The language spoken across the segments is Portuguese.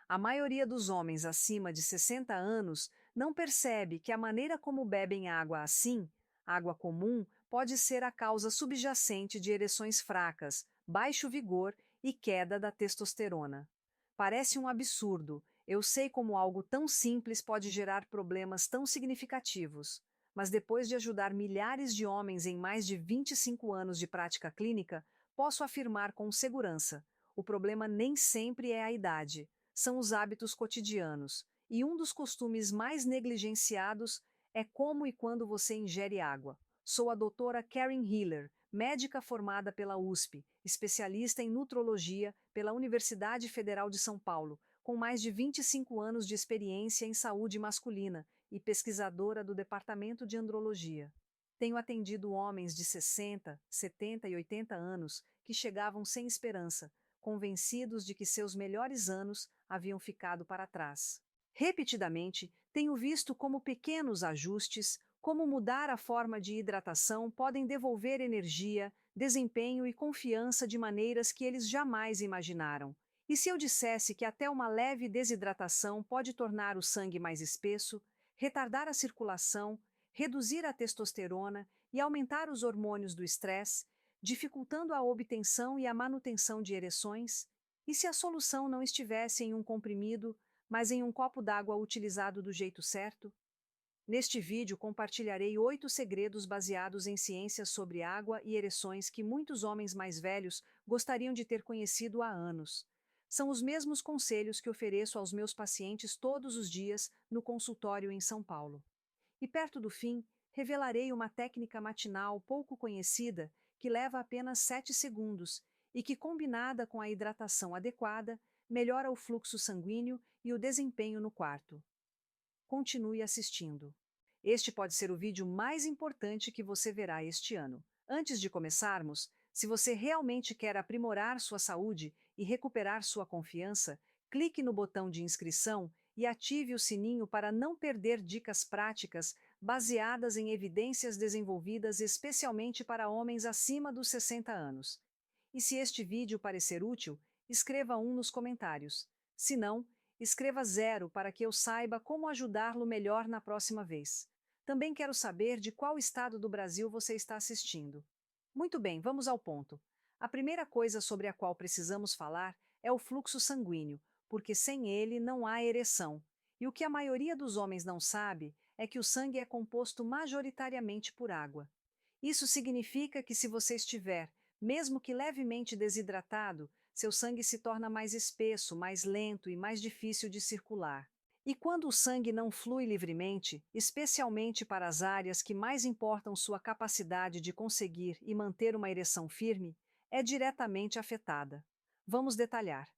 A maioria dos homens acima de 60 anos não percebe que a maneira como bebem água assim, água comum, pode ser a causa subjacente de ereções fracas, baixo vigor e queda da testosterona. Parece um absurdo, eu sei como algo tão simples pode gerar problemas tão significativos. Mas depois de ajudar milhares de homens em mais de 25 anos de prática clínica, posso afirmar com segurança: o problema nem sempre é a idade, são os hábitos cotidianos, e um dos costumes mais negligenciados é como e quando você ingere água. Sou a doutora Karen Hiller, médica formada pela USP, especialista em nutrologia pela Universidade Federal de São Paulo, com mais de 25 anos de experiência em saúde masculina e pesquisadora do Departamento de Andrologia. Tenho atendido homens de 60, 70 e 80 anos que chegavam sem esperança, convencidos de que seus melhores anos haviam ficado para trás. Repetidamente, tenho visto como pequenos ajustes, como mudar a forma de hidratação, podem devolver energia, desempenho e confiança de maneiras que eles jamais imaginaram. E se eu dissesse que até uma leve desidratação pode tornar o sangue mais espesso, retardar a circulação, reduzir a testosterona e aumentar os hormônios do estresse, dificultando a obtenção e a manutenção de ereções? E se a solução não estivesse em um comprimido, mas em um copo d'água utilizado do jeito certo? Neste vídeo compartilharei 8 segredos baseados em ciências sobre água e ereções que muitos homens mais velhos gostariam de ter conhecido há anos. São os mesmos conselhos que ofereço aos meus pacientes todos os dias no consultório em São Paulo. E perto do fim, revelarei uma técnica matinal pouco conhecida que leva apenas 7 segundos e que, combinada com a hidratação adequada, melhora o fluxo sanguíneo e o desempenho no quarto. Continue assistindo. Este pode ser o vídeo mais importante que você verá este ano. Antes de começarmos, se você realmente quer aprimorar sua saúde e recuperar sua confiança, clique no botão de inscrição e ative o sininho para não perder dicas práticas baseadas em evidências desenvolvidas especialmente para homens acima dos 60 anos. E se este vídeo parecer útil, escreva um nos comentários. Se não, escreva 0 para que eu saiba como ajudá-lo melhor na próxima vez. Também quero saber de qual estado do Brasil você está assistindo. Muito bem, vamos ao ponto. A primeira coisa sobre a qual precisamos falar é o fluxo sanguíneo, porque sem ele não há ereção. E o que a maioria dos homens não sabe é que o sangue é composto majoritariamente por água. Isso significa que se você estiver, mesmo que levemente desidratado, seu sangue se torna mais espesso, mais lento e mais difícil de circular. E quando o sangue não flui livremente, especialmente para as áreas que mais importam sua capacidade de conseguir e manter uma ereção firme, é diretamente afetada. Vamos detalhar.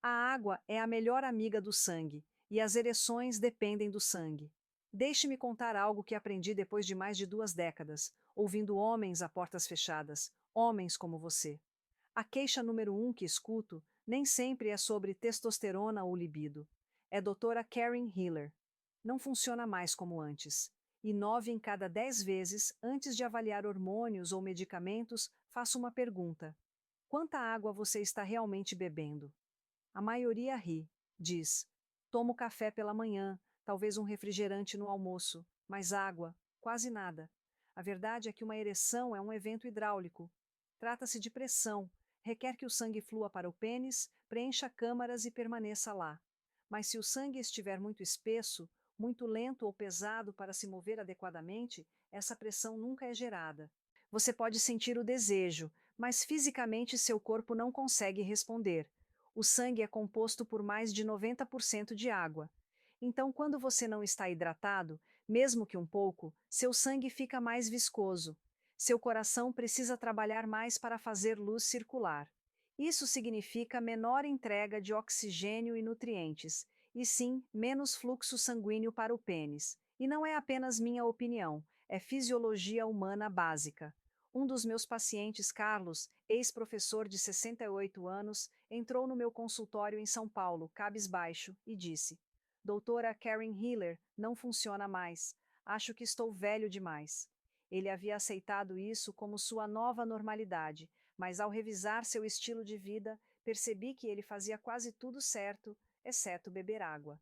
A água é a melhor amiga do sangue, e as ereções dependem do sangue. Deixe-me contar algo que aprendi depois de mais de 2 décadas, ouvindo homens a portas fechadas, homens como você. A queixa número 1 que escuto nem sempre é sobre testosterona ou libido. É doutora Karen Hiller. Não funciona mais como antes. E 9 em cada 10 vezes, antes de avaliar hormônios ou medicamentos, faço uma pergunta: quanta água você está realmente bebendo? A maioria ri, diz: tomo café pela manhã, talvez um refrigerante no almoço, mas água, quase nada. A verdade é que uma ereção é um evento hidráulico. Trata-se de pressão, requer que o sangue flua para o pênis, preencha câmaras e permaneça lá. Mas se o sangue estiver muito espesso, muito lento ou pesado para se mover adequadamente, essa pressão nunca é gerada. Você pode sentir o desejo, mas fisicamente seu corpo não consegue responder. O sangue é composto por mais de 90% de água. Então, quando você não está hidratado, mesmo que um pouco, seu sangue fica mais viscoso. Seu coração precisa trabalhar mais para fazer luz circular. Isso significa menor entrega de oxigênio e nutrientes, e sim, menos fluxo sanguíneo para o pênis. E não é apenas minha opinião, é fisiologia humana básica. Um dos meus pacientes, Carlos, ex-professor de 68 anos, entrou no meu consultório em São Paulo, cabisbaixo, e disse: Doutora Karen Hiller, não funciona mais. Acho que estou velho demais. Ele havia aceitado isso como sua nova normalidade, mas ao revisar seu estilo de vida, percebi que ele fazia quase tudo certo exceto beber água.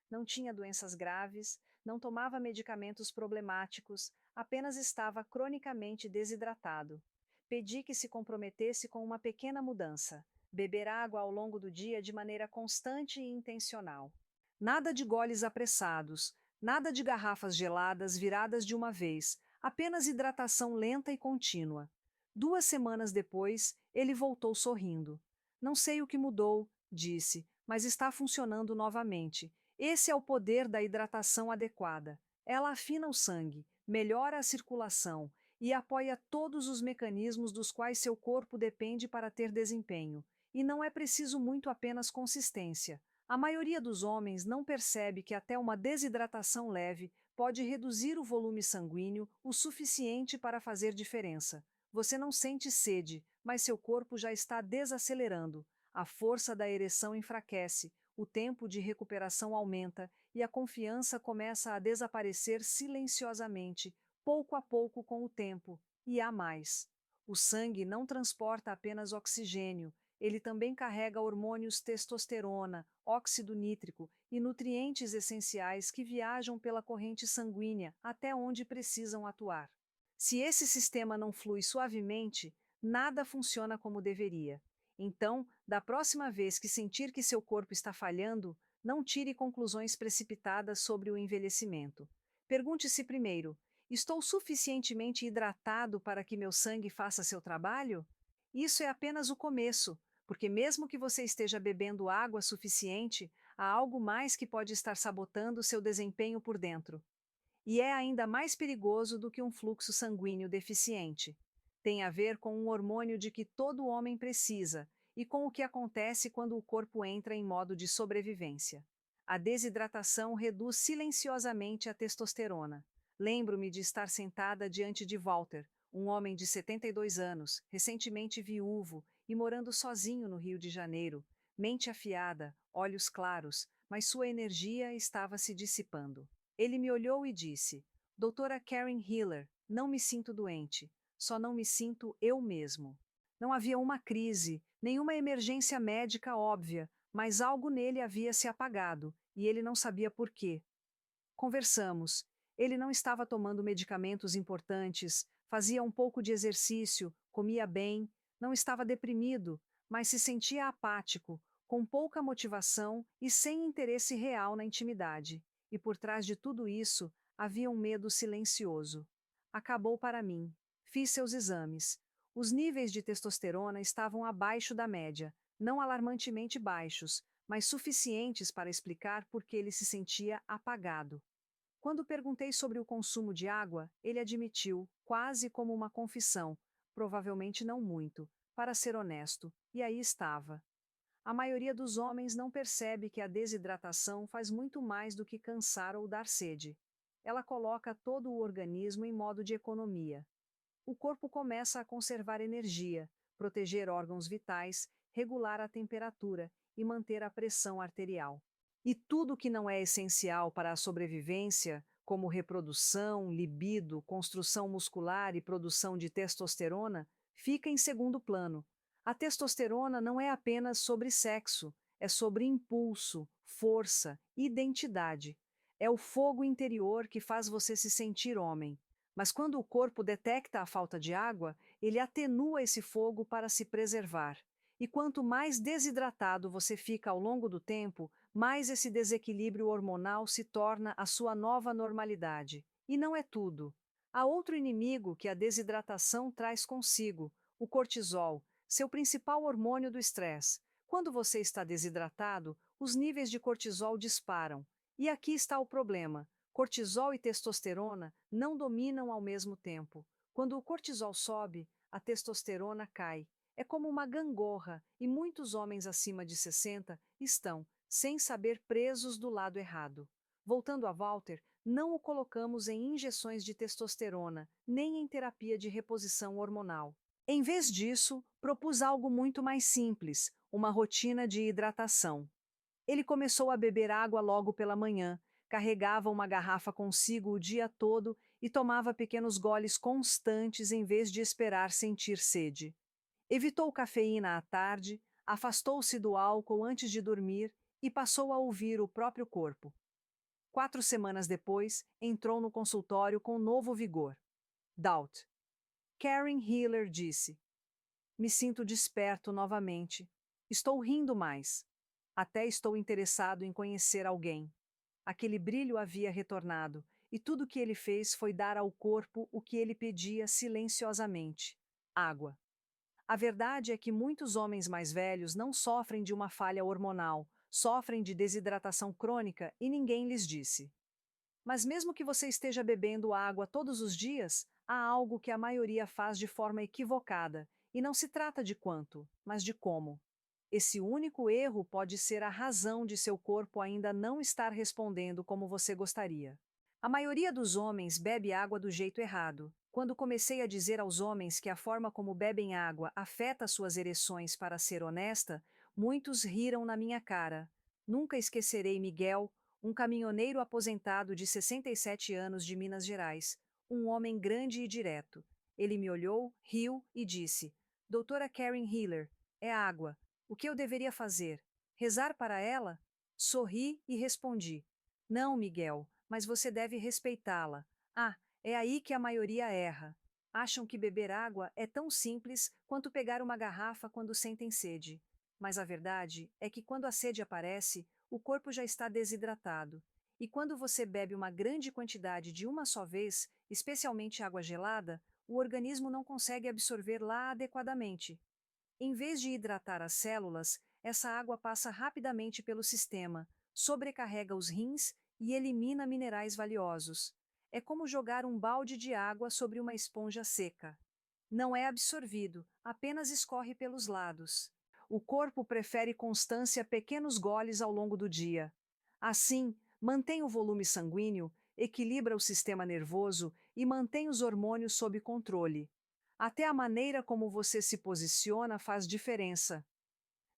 Não tinha doenças graves, não tomava medicamentos problemáticos, apenas estava cronicamente desidratado. Pedi que se comprometesse com uma pequena mudança: beber água ao longo do dia de maneira constante e intencional. Nada de goles apressados, nada de garrafas geladas viradas de uma vez, apenas hidratação lenta e contínua. 2 semanas depois, ele voltou sorrindo. Não sei o que mudou, disse, mas está funcionando novamente. Esse é o poder da hidratação adequada. Ela afina o sangue, melhora a circulação e apoia todos os mecanismos dos quais seu corpo depende para ter desempenho. E não é preciso muito, apenas consistência. A maioria dos homens não percebe que até uma desidratação leve pode reduzir o volume sanguíneo o suficiente para fazer diferença. Você não sente sede, mas seu corpo já está desacelerando. A força da ereção enfraquece, o tempo de recuperação aumenta e a confiança começa a desaparecer silenciosamente, pouco a pouco com o tempo. E há mais. O sangue não transporta apenas oxigênio, ele também carrega hormônios testosterona, óxido nítrico e nutrientes essenciais que viajam pela corrente sanguínea até onde precisam atuar. Se esse sistema não flui suavemente, nada funciona como deveria. Então, da próxima vez que sentir que seu corpo está falhando, não tire conclusões precipitadas sobre o envelhecimento. Pergunte-se primeiro: estou suficientemente hidratado para que meu sangue faça seu trabalho? Isso é apenas o começo, porque mesmo que você esteja bebendo água suficiente, há algo mais que pode estar sabotando seu desempenho por dentro. E é ainda mais perigoso do que um fluxo sanguíneo deficiente. Tem a ver com um hormônio de que todo homem precisa e com o que acontece quando o corpo entra em modo de sobrevivência. A desidratação reduz silenciosamente a testosterona. Lembro-me de estar sentada diante de Walter, um homem de 72 anos, recentemente viúvo e morando sozinho no Rio de Janeiro, mente afiada, olhos claros, mas sua energia estava se dissipando. Ele me olhou e disse: Doutora Karen Hiller, não me sinto doente, só não me sinto eu mesmo. Não havia uma crise, nenhuma emergência médica óbvia, mas algo nele havia se apagado, e ele não sabia por quê. Conversamos. Ele não estava tomando medicamentos importantes, fazia um pouco de exercício, comia bem, não estava deprimido, mas se sentia apático, com pouca motivação e sem interesse real na intimidade. E por trás de tudo isso, havia um medo silencioso. Acabou para mim. Fiz seus exames. Os níveis de testosterona estavam abaixo da média, não alarmantemente baixos, mas suficientes para explicar por que ele se sentia apagado. Quando perguntei sobre o consumo de água, ele admitiu, quase como uma confissão, provavelmente não muito, para ser honesto, e aí estava. A maioria dos homens não percebe que a desidratação faz muito mais do que cansar ou dar sede. Ela coloca todo o organismo em modo de economia. O corpo começa a conservar energia, proteger órgãos vitais, regular a temperatura e manter a pressão arterial. E tudo que não é essencial para a sobrevivência, como reprodução, libido, construção muscular e produção de testosterona, fica em segundo plano. A testosterona não é apenas sobre sexo, é sobre impulso, força, identidade. É o fogo interior que faz você se sentir homem. Mas quando o corpo detecta a falta de água, ele atenua esse fogo para se preservar. E quanto mais desidratado você fica ao longo do tempo, mais esse desequilíbrio hormonal se torna a sua nova normalidade. E não é tudo. Há outro inimigo que a desidratação traz consigo: o cortisol, seu principal hormônio do estresse. Quando você está desidratado, os níveis de cortisol disparam. E aqui está o problema: cortisol e testosterona não dominam ao mesmo tempo. Quando o cortisol sobe, a testosterona cai. É como uma gangorra, e muitos homens acima de 60 estão, sem saber, presos do lado errado. Voltando a Walter, não o colocamos em injeções de testosterona, nem em terapia de reposição hormonal. Em vez disso, propus algo muito mais simples: uma rotina de hidratação. Ele começou a beber água logo pela manhã, carregava uma garrafa consigo o dia todo e tomava pequenos goles constantes em vez de esperar sentir sede. Evitou cafeína à tarde, afastou-se do álcool antes de dormir e passou a ouvir o próprio corpo. 4 semanas depois, entrou no consultório com novo vigor. Doubt. Karen Healer disse: Me sinto desperto novamente. Estou rindo mais. Até estou interessado em conhecer alguém. Aquele brilho havia retornado, e tudo o que ele fez foi dar ao corpo o que ele pedia silenciosamente: água. A verdade é que muitos homens mais velhos não sofrem de uma falha hormonal, sofrem de desidratação crônica e ninguém lhes disse. Mas mesmo que você esteja bebendo água todos os dias, há algo que a maioria faz de forma equivocada, e não se trata de quanto, mas de como. Esse único erro pode ser a razão de seu corpo ainda não estar respondendo como você gostaria. A maioria dos homens bebe água do jeito errado. Quando comecei a dizer aos homens que a forma como bebem água afeta suas ereções, para ser honesta, muitos riram na minha cara. Nunca esquecerei Miguel, um caminhoneiro aposentado de 67 anos de Minas Gerais, um homem grande e direto. Ele me olhou, riu e disse: Doutora Karen Healer, é água. O que eu deveria fazer? Rezar para ela? Sorri e respondi: Não, Miguel, mas você deve respeitá-la. Ah, é aí que a maioria erra. Acham que beber água é tão simples quanto pegar uma garrafa quando sentem sede. Mas a verdade é que quando a sede aparece, o corpo já está desidratado. E quando você bebe uma grande quantidade de uma só vez, especialmente água gelada, o organismo não consegue absorver lá adequadamente. Em vez de hidratar as células, essa água passa rapidamente pelo sistema, sobrecarrega os rins e elimina minerais valiosos. É como jogar um balde de água sobre uma esponja seca. Não é absorvido, apenas escorre pelos lados. O corpo prefere constância, pequenos goles ao longo do dia. Assim, mantém o volume sanguíneo, equilibra o sistema nervoso e mantém os hormônios sob controle. Até a maneira como você se posiciona faz diferença.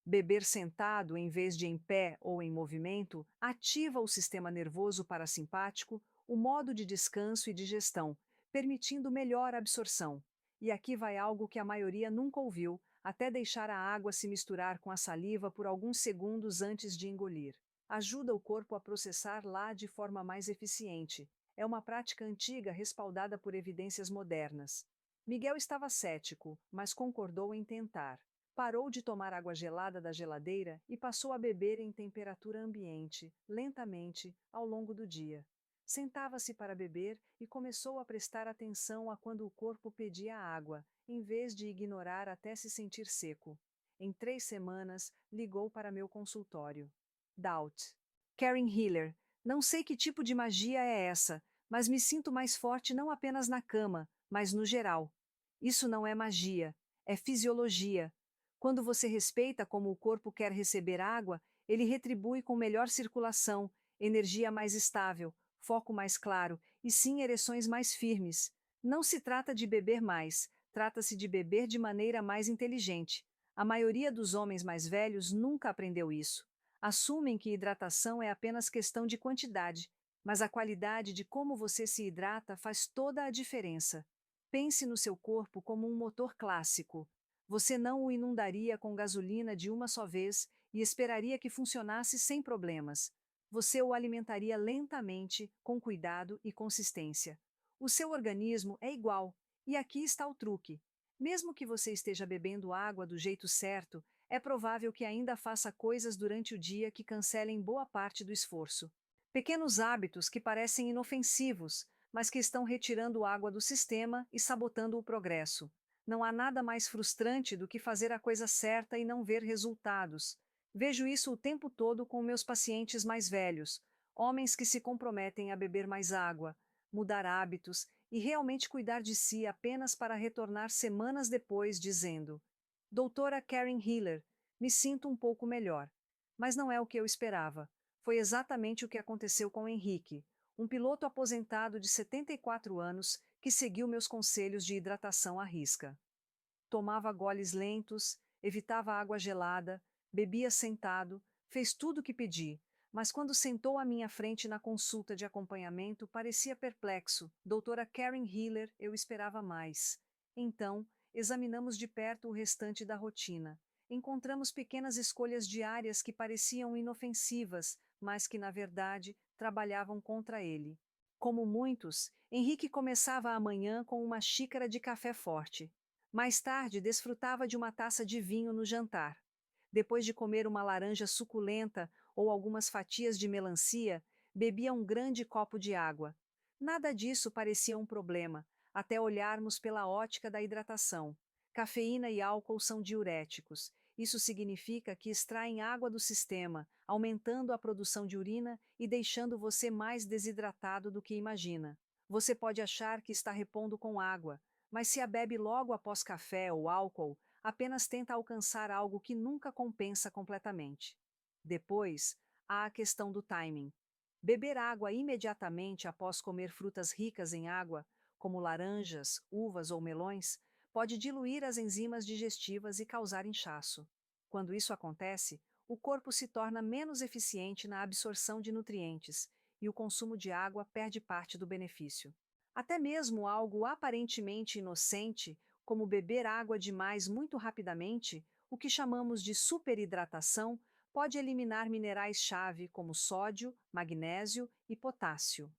Beber sentado em vez de em pé ou em movimento ativa o sistema nervoso parasimpático, o modo de descanso e digestão, permitindo melhor absorção. E aqui vai algo que a maioria nunca ouviu, até deixar a água se misturar com a saliva por alguns segundos antes de engolir. Ajuda o corpo a processar lá de forma mais eficiente. É uma prática antiga respaldada por evidências modernas. Miguel estava cético, mas concordou em tentar. Parou de tomar água gelada da geladeira e passou a beber em temperatura ambiente, lentamente, ao longo do dia. Sentava-se para beber e começou a prestar atenção a quando o corpo pedia água, em vez de ignorar até se sentir seco. Em 3 semanas, ligou para meu consultório. Doubt. Karen Healer, não sei que tipo de magia é essa, mas me sinto mais forte não apenas na cama, mas no geral. Isso não é magia, é fisiologia. Quando você respeita como o corpo quer receber água, ele retribui com melhor circulação, energia mais estável, foco mais claro e sim ereções mais firmes. Não se trata de beber mais, trata-se de beber de maneira mais inteligente. A maioria dos homens mais velhos nunca aprendeu isso. Assumem que hidratação é apenas questão de quantidade, mas a qualidade de como você se hidrata faz toda a diferença. Pense no seu corpo como um motor clássico. Você não o inundaria com gasolina de uma só vez e esperaria que funcionasse sem problemas. Você o alimentaria lentamente, com cuidado e consistência. O seu organismo é igual, e aqui está o truque. Mesmo que você esteja bebendo água do jeito certo, é provável que ainda faça coisas durante o dia que cancelem boa parte do esforço. Pequenos hábitos que parecem inofensivos, mas que estão retirando água do sistema e sabotando o progresso. Não há nada mais frustrante do que fazer a coisa certa e não ver resultados. Vejo isso o tempo todo com meus pacientes mais velhos, homens que se comprometem a beber mais água, mudar hábitos e realmente cuidar de si apenas para retornar semanas depois dizendo: Doutora Karen Healer, me sinto um pouco melhor. Mas não é o que eu esperava. Foi exatamente o que aconteceu com Henrique, um piloto aposentado de 74 anos que seguiu meus conselhos de hidratação à risca. Tomava goles lentos, evitava água gelada, bebia sentado, fez tudo o que pedi, mas quando sentou à minha frente na consulta de acompanhamento parecia perplexo. Doutora Karen Healer, eu esperava mais. Então, examinamos de perto o restante da rotina. encontramos pequenas escolhas diárias que pareciam inofensivas, mas que, na verdade, trabalhavam contra ele. Como muitos, Henrique começava a manhã com uma xícara de café forte. Mais tarde, desfrutava de uma taça de vinho no jantar. Depois de comer uma laranja suculenta ou algumas fatias de melancia, bebia um grande copo de água. Nada disso parecia um problema, até olharmos pela ótica da hidratação. Cafeína e álcool são diuréticos. Isso significa que extraem água do sistema, aumentando a produção de urina e deixando você mais desidratado do que imagina. Você pode achar que está repondo com água, mas se a bebe logo após café ou álcool, apenas tenta alcançar algo que nunca compensa completamente. Depois, há a questão do timing. Beber água imediatamente após comer frutas ricas em água, como laranjas, uvas ou melões, pode diluir as enzimas digestivas e causar inchaço. Quando isso acontece, o corpo se torna menos eficiente na absorção de nutrientes e o consumo de água perde parte do benefício. Até mesmo algo aparentemente inocente, como beber água demais muito rapidamente, o que chamamos de superidratação, pode eliminar minerais-chave como sódio, magnésio e potássio.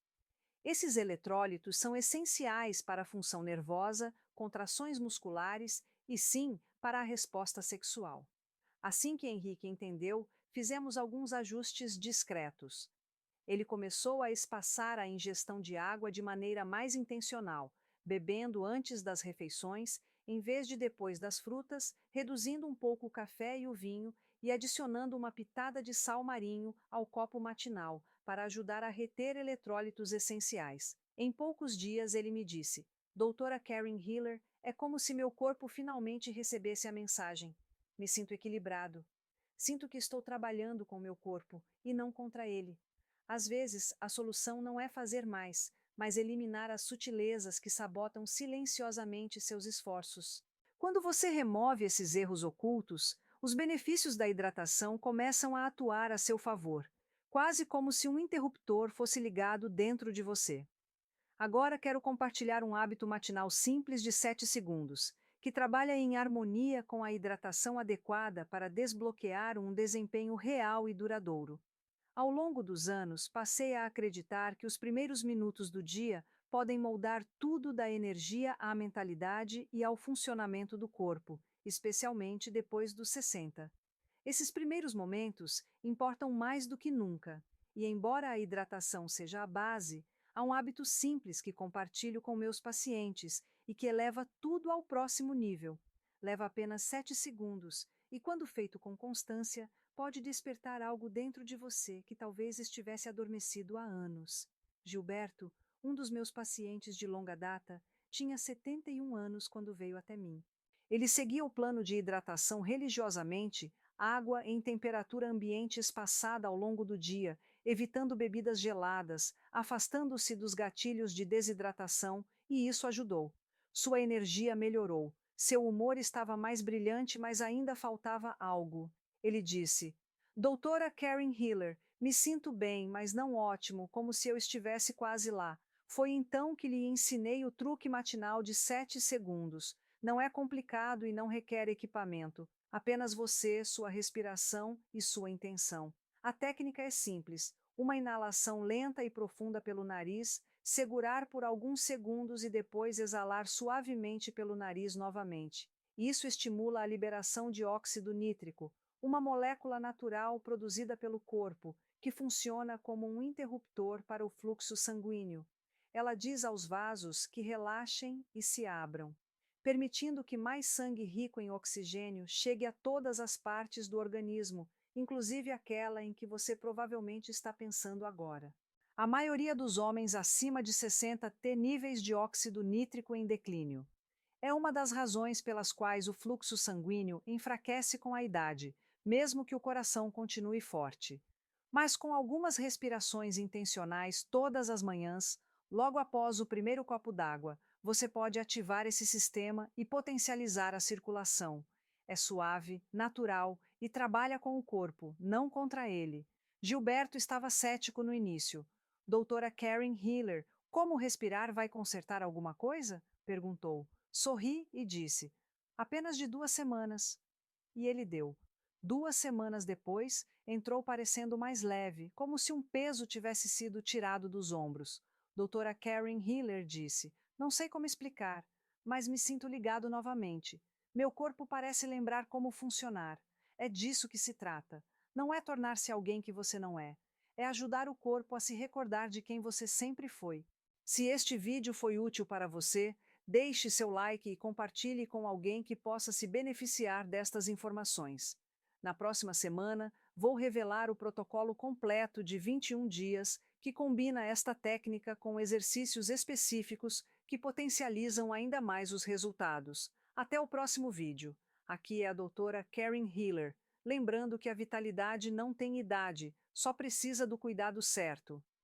Esses eletrólitos são essenciais para a função nervosa, contrações musculares e, sim, para a resposta sexual. Assim que Henrique entendeu, fizemos alguns ajustes discretos. Ele começou a espaçar a ingestão de água de maneira mais intencional, bebendo antes das refeições, em vez de depois das frutas, reduzindo um pouco o café e o vinho e adicionando uma pitada de sal marinho ao copo matinal para ajudar a reter eletrólitos essenciais. Em poucos dias ele me disse: Doutora Karen Hiller, é como se meu corpo finalmente recebesse a mensagem. Me sinto equilibrado. Sinto que estou trabalhando com meu corpo e não contra ele. Às vezes, a solução não é fazer mais, mas eliminar as sutilezas que sabotam silenciosamente seus esforços. Quando você remove esses erros ocultos, os benefícios da hidratação começam a atuar a seu favor, quase como se um interruptor fosse ligado dentro de você. Agora quero compartilhar um hábito matinal simples de 7 segundos, que trabalha em harmonia com a hidratação adequada para desbloquear um desempenho real e duradouro. Ao longo dos anos, passei a acreditar que os primeiros minutos do dia podem moldar tudo da energia à mentalidade e ao funcionamento do corpo, especialmente depois dos 60. Esses primeiros momentos importam mais do que nunca, e embora a hidratação seja a base, há um hábito simples que compartilho com meus pacientes e que eleva tudo ao próximo nível. Leva apenas 7 segundos e, quando feito com constância, pode despertar algo dentro de você que talvez estivesse adormecido há anos. Gilberto, um dos meus pacientes de longa data, tinha 71 anos quando veio até mim. Ele seguia o plano de hidratação religiosamente, água em temperatura ambiente espaçada ao longo do dia, evitando bebidas geladas, afastando-se dos gatilhos de desidratação, e isso ajudou. Sua energia melhorou. Seu humor estava mais brilhante, mas ainda faltava algo. Ele disse: Doutora Karen Hiller, me sinto bem, mas não ótimo, como se eu estivesse quase lá. Foi então que lhe ensinei o truque matinal de 7 segundos. Não é complicado e não requer equipamento. Apenas você, sua respiração e sua intenção. A técnica é simples: uma inalação lenta e profunda pelo nariz, segurar por alguns segundos e depois exalar suavemente pelo nariz novamente. Isso estimula a liberação de óxido nítrico, uma molécula natural produzida pelo corpo, que funciona como um interruptor para o fluxo sanguíneo. Ela diz aos vasos que relaxem e se abram, permitindo que mais sangue rico em oxigênio chegue a todas as partes do organismo, inclusive aquela em que você provavelmente está pensando agora. A maioria dos homens acima de 60 tem níveis de óxido nítrico em declínio. É uma das razões pelas quais o fluxo sanguíneo enfraquece com a idade, mesmo que o coração continue forte. Mas com algumas respirações intencionais todas as manhãs, logo após o primeiro copo d'água, você pode ativar esse sistema e potencializar a circulação. É suave, natural e trabalha com o corpo, não contra ele. Gilberto estava cético no início. Doutora Karen Hiller, como respirar vai consertar alguma coisa? Perguntou. Sorri e disse: Apenas de 2 semanas. E ele deu. 2 semanas depois, entrou parecendo mais leve, como se um peso tivesse sido tirado dos ombros. Doutora Karen Hiller disse: Não sei como explicar, mas me sinto ligado novamente. Meu corpo parece lembrar como funcionar. É disso que se trata. Não é tornar-se alguém que você não é. É ajudar o corpo a se recordar de quem você sempre foi. Se este vídeo foi útil para você, deixe seu like e compartilhe com alguém que possa se beneficiar destas informações. Na próxima semana, vou revelar o protocolo completo de 21 dias que combina esta técnica com exercícios específicos que potencializam ainda mais os resultados. Até o próximo vídeo. Aqui é a doutora Karen Hiller, lembrando que a vitalidade não tem idade, só precisa do cuidado certo.